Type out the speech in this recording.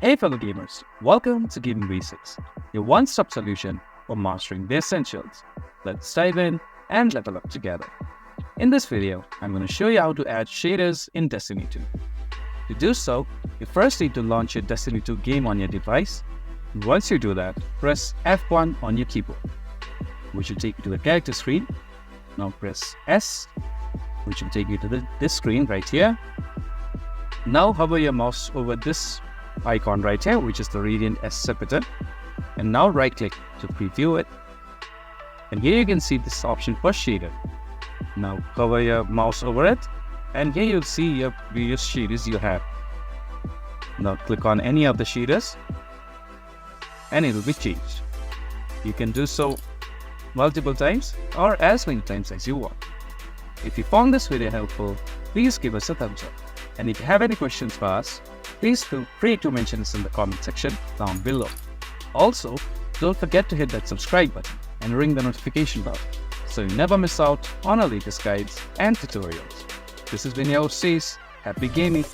Hey fellow gamers, welcome to Gaming Basics, your one-stop solution for mastering the essentials. Let's dive in and level up together. In this video, I'm going to show you how to add shaders in Destiny 2. To do so, you first need to launch your Destiny 2 game on your device. Once you do that, press F1 on your keyboard, which will take you to the character screen. Now press S, which will take you to this screen right here. Now hover your mouse over this icon right here, which is the Radiant S button, and now right click to preview it. And here you can see this option for shader. Now hover your mouse over it, and here you'll see your various shaders you have. Now click on any of the shaders and it will be changed. You can do so multiple times or as many times as you want. If you found this video helpful, please give us a thumbs up. And if you have any questions for us, please feel free to mention us in the comment section down below. Also, don't forget to hit that subscribe button and ring the notification bell so you never miss out on our latest guides and tutorials. This has been your host, Happy Gaming.